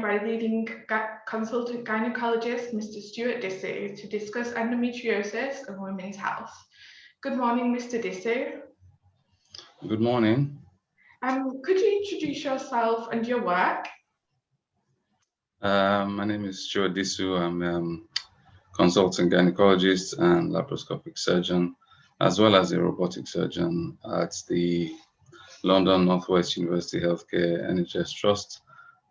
by leading consultant gynaecologist Mr. Stewart Disu to discuss endometriosis and women's health. Good morning, Mr. Disu. Good morning. Could you introduce yourself and your work? My name is Stewart Disu. I'm consultant gynecologist and laparoscopic surgeon, as well as a robotic surgeon at the London Northwest University Healthcare NHS Trust.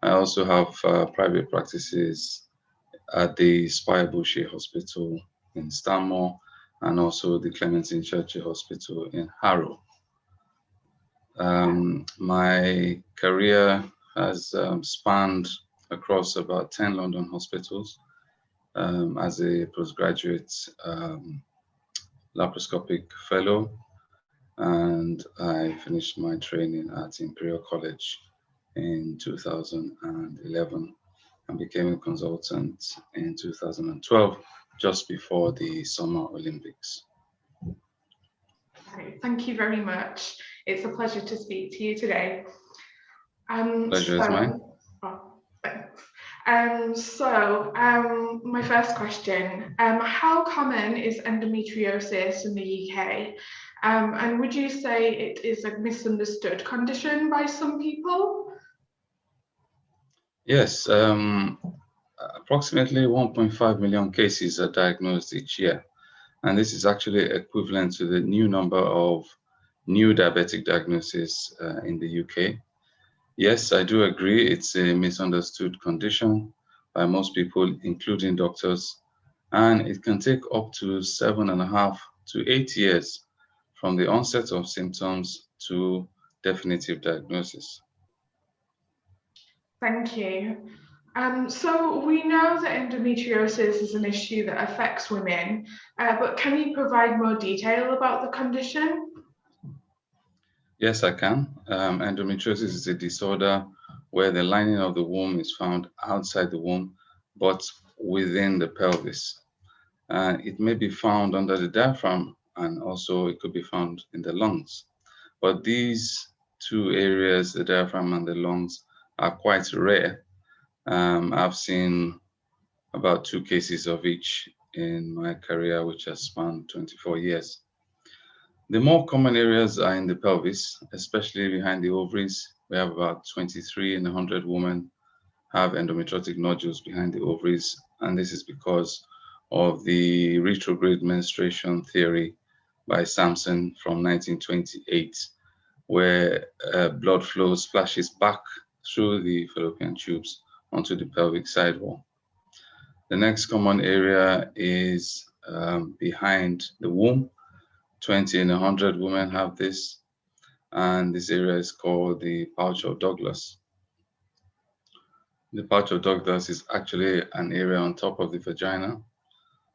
I also have private practices at the Spire Bushey Hospital in Stanmore and also the Clementine Churchill Hospital in Harrow. My career has spanned across about 10 London hospitals as a postgraduate laparoscopic fellow, and I finished my training at Imperial College in 2011 and became a consultant in 2012, just before the Summer Olympics. Thank you very much. It's a pleasure to speak to you today. Pleasure is mine. Thanks. My first question, how common is endometriosis in the UK? And would you say it is a misunderstood condition by some people? Yes, approximately 1.5 million cases are diagnosed each year. And this is actually equivalent to the new number of new diabetic diagnoses in the UK. Yes, I do agree it's a misunderstood condition by most people, including doctors, and it can take up to 7.5 to 8 years from the onset of symptoms to definitive diagnosis. Thank you. So we know that endometriosis is an issue that affects women, but can you provide more detail about the condition? Yes, I can. Endometriosis is a disorder where the lining of the womb is found outside the womb, but within the pelvis. It may be found under the diaphragm, and also it could be found in the lungs. But these two areas, the diaphragm and the lungs, are quite rare. I've seen about 2 cases of each in my career, which has spanned 24 years. The more common areas are in the pelvis, especially behind the ovaries. We have about 23 in 100 women have endometriotic nodules behind the ovaries, and this is because of the retrograde menstruation theory by Sampson from 1928, where blood flow splashes back through the fallopian tubes onto the pelvic sidewall. The next common area is behind the womb. 20 in 100 women have this, and this area is called the pouch of Douglas. The pouch of Douglas is actually an area on top of the vagina,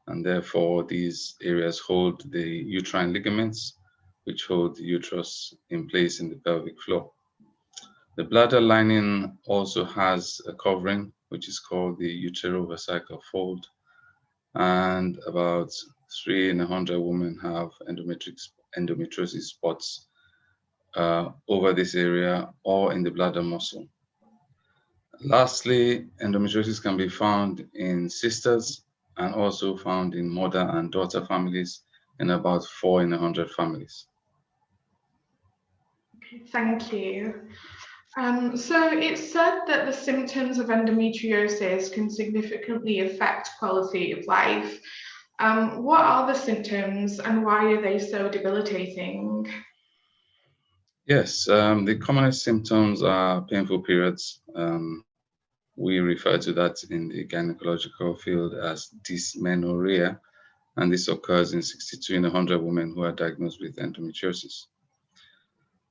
and therefore these areas hold the uterine ligaments, which hold the uterus in place in the pelvic floor. The bladder lining also has a covering, which is called the uterovesical fold, and about 3 in 100 women have endometriosis spots over this area or in the bladder muscle. Lastly, endometriosis can be found in sisters and also found in mother and daughter families in about 4 in 100 families. Thank you. So it's said that the symptoms of endometriosis can significantly affect quality of life. What are the symptoms and why are they so debilitating? Yes, the commonest symptoms are painful periods. We refer to that in the gynecological field as dysmenorrhea, and this occurs in 62 in 100 women who are diagnosed with endometriosis.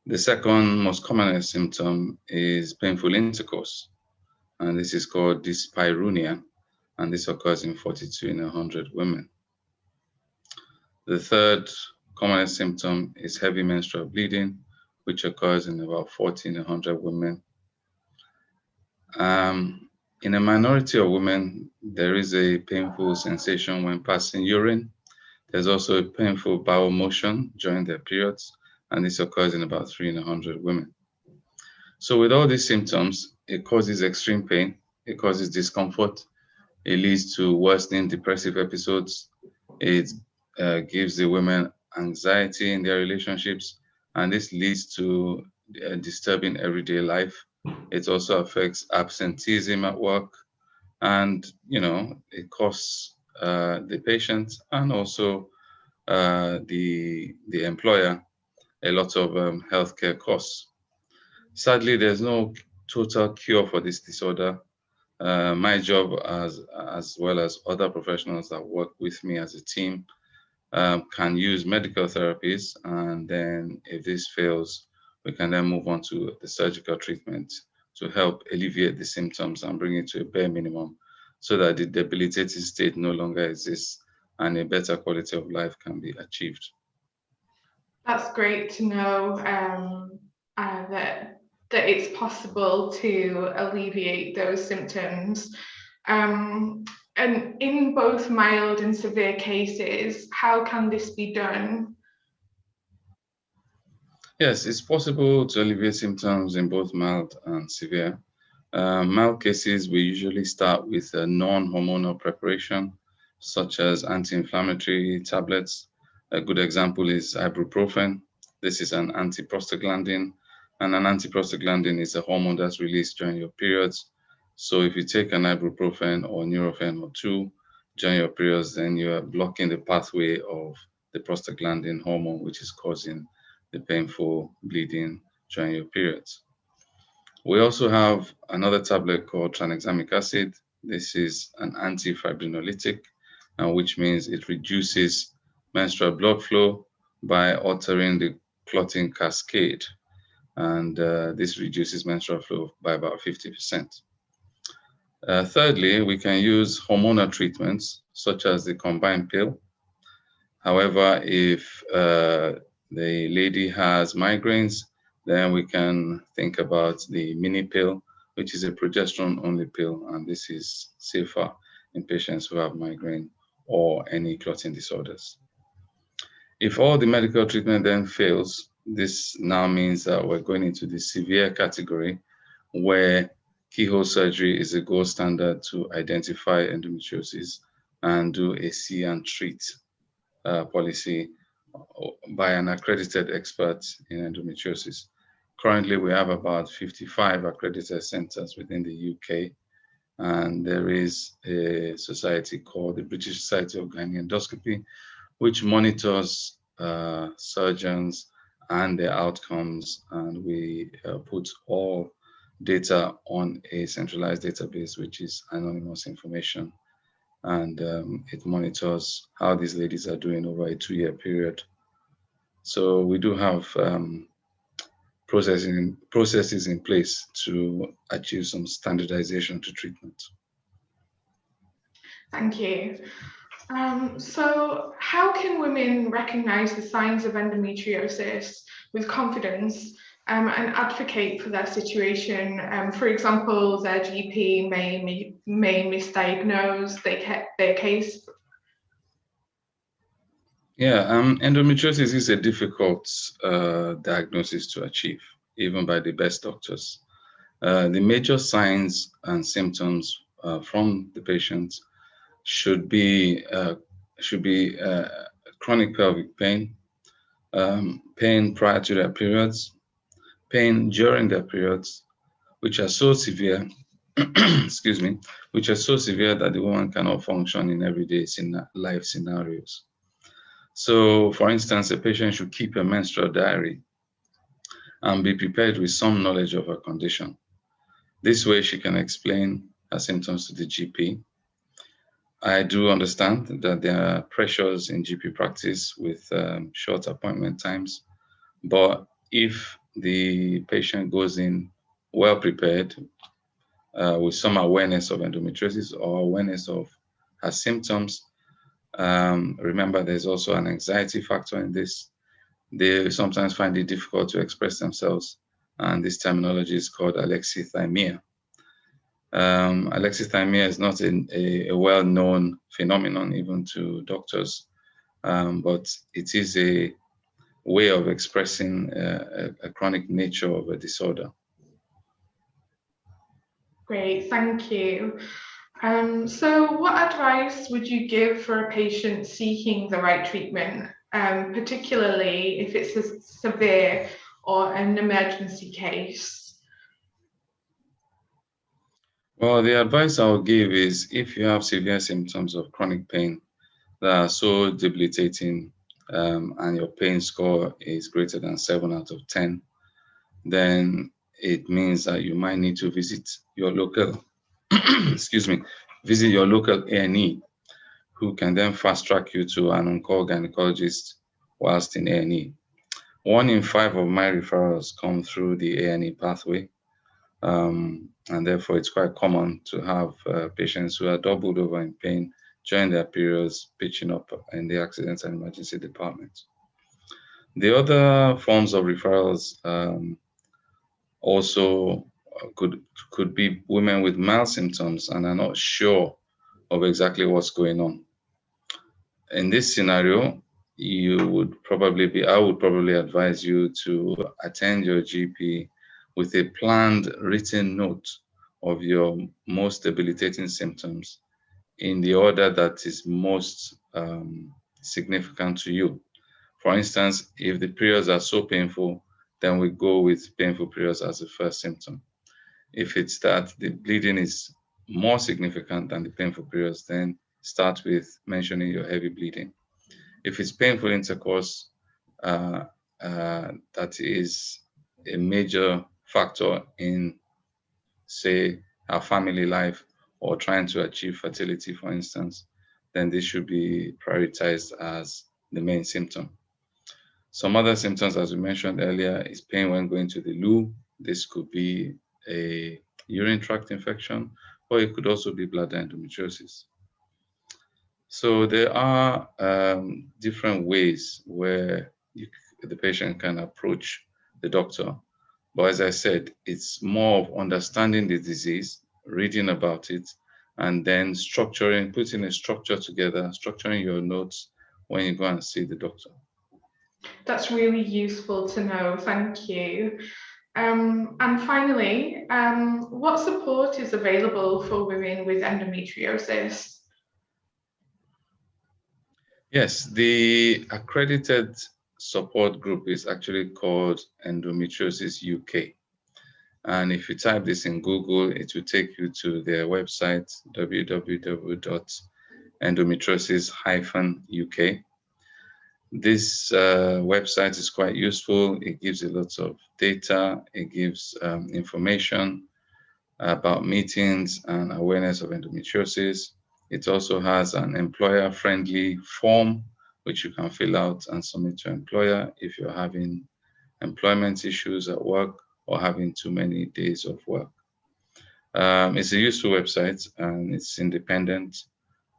The second most commonest symptom is painful intercourse, and this is called dyspareunia, and this occurs in 42 in 100 women. The third commonest symptom is heavy menstrual bleeding, which occurs in about 40 in 100 women. In a minority of women, there is a painful sensation when passing urine. There's also a painful bowel motion during their periods, and this occurs in about 3 in 100 women. So with all these symptoms, it causes extreme pain, it causes discomfort, it leads to worsening depressive episodes, it gives the women anxiety in their relationships, and this leads to disturbing everyday life. It also affects absenteeism at work, and it costs the patient and also the employer a lot of healthcare costs. Sadly, there's no total cure for this disorder. My job, as well as other professionals that work with me as a team, can use medical therapies, and then if this fails, we can then move on to the surgical treatment to help alleviate the symptoms and bring it to a bare minimum so that the debilitating state no longer exists and a better quality of life can be achieved. That's great to know that it's possible to alleviate those symptoms. And in both mild and severe cases, how can this be done? Yes, it's possible to alleviate symptoms in both mild and severe. Mild cases, we usually start with a non-hormonal preparation, such as anti-inflammatory tablets. A good example is ibuprofen. This is an antiprostaglandin, and an antiprostaglandin is a hormone that's released during your periods. So if you take an ibuprofen or Nurofen or two during your periods, then you are blocking the pathway of the prostaglandin hormone, which is causing the painful bleeding during your periods. We also have another tablet called tranexamic acid. This is an antifibrinolytic, which means it reduces menstrual blood flow by altering the clotting cascade. And this reduces menstrual flow by about 50%. Thirdly, we can use hormonal treatments, such as the combined pill. However, if the lady has migraines, then we can think about the mini pill, which is a progesterone-only pill, and this is safer in patients who have migraine or any clotting disorders. If all the medical treatment then fails, this now means that we're going into the severe category, where keyhole surgery is a gold standard to identify endometriosis and do a see and treat policy by an accredited expert in endometriosis. Currently, we have about 55 accredited centers within the UK, and there is a society called the British Society of Gynaecology-Endoscopy, which monitors surgeons and their outcomes, and we put all data on a centralized database, which is anonymous information, and it monitors how these ladies are doing over a 2-year period. So we do have processes in place to achieve some standardization to treatment. Thank you. So how can women recognize the signs of endometriosis with confidence and advocate for their situation? For example, their GP may misdiagnose their case. Yeah, endometriosis is a difficult diagnosis to achieve, even by the best doctors. The major signs and symptoms from the patient should be chronic pelvic pain, pain prior to their periods, pain during their periods, which are so severe, excuse me, which are so severe that the woman cannot function in everyday life scenarios. So, for instance, a patient should keep a menstrual diary and be prepared with some knowledge of her condition. This way, she can explain her symptoms to the GP. I do understand that there are pressures in GP practice with short appointment times, but if the patient goes in well prepared with some awareness of endometriosis or awareness of her symptoms, remember there's also an anxiety factor in this. They sometimes find it difficult to express themselves, and this terminology is called alexithymia. Alexithymia is not a well-known phenomenon even to doctors, but it is a way of expressing a chronic nature of a disorder. Great, thank you. So what advice would you give for a patient seeking the right treatment, particularly if it's a severe or an emergency case? Well, the advice I would give is if you have severe symptoms of chronic pain that are so debilitating, and your pain score is greater than 7 out of 10, then it means that you might need to visit your local, excuse me, visit your local A&E, who can then fast track you to an on-call gynecologist whilst in A&E. 1 in 5 of my referrals come through the A&E pathway, and therefore it's quite common to have patients who are doubled over in pain during their periods pitching up in the accident and emergency department. The other forms of referrals also could be women with mild symptoms and are not sure of exactly what's going on. In this scenario, I would probably advise you to attend your GP with a planned written note of your most debilitating symptoms in the order that is most significant to you. For instance, if the periods are so painful, then we go with painful periods as the first symptom. If it's that the bleeding is more significant than the painful periods, then start with mentioning your heavy bleeding. If it's painful intercourse, that is a major factor in, say, our family life or trying to achieve fertility, for instance, then this should be prioritized as the main symptom. Some other symptoms, as we mentioned earlier, is pain when going to the loo. This could be a urine tract infection, or it could also be bladder endometriosis. So there are different ways where the patient can approach the doctor. But as I said, it's more of understanding the disease, reading about it, and then putting a structure together, structuring your notes when you go and see the doctor. That's really useful to know, thank you. And finally, what support is available for women with endometriosis? Yes, the accredited support group is actually called Endometriosis UK. And if you type this in Google, it will take you to their website, www.endometriosis-uk. This website is quite useful. It gives a lot of data. It gives information about meetings and awareness of endometriosis. It also has an employer-friendly form which you can fill out and submit to your employer if you're having employment issues at work or having too many days of work. It's a useful website and it's independent,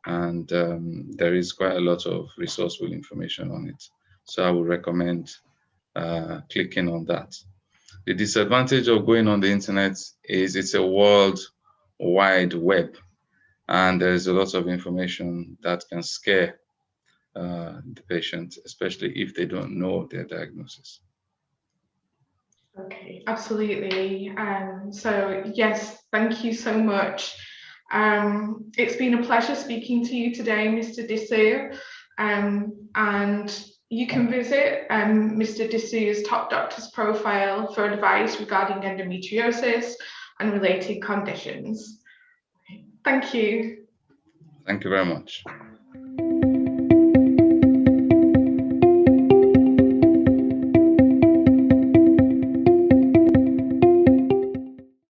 and there is quite a lot of resourceful information on it. So I would recommend clicking on that. The disadvantage of going on the internet is it's a world wide web, and there is a lot of information that can scare the patient, especially if they don't know their diagnosis. Okay, absolutely. So yes, thank you so much. It's been a pleasure speaking to you today, Mr. Disu. And you can visit Mr. Disu's Top Doctors profile for advice regarding endometriosis and related conditions. Thank you. Thank you very much.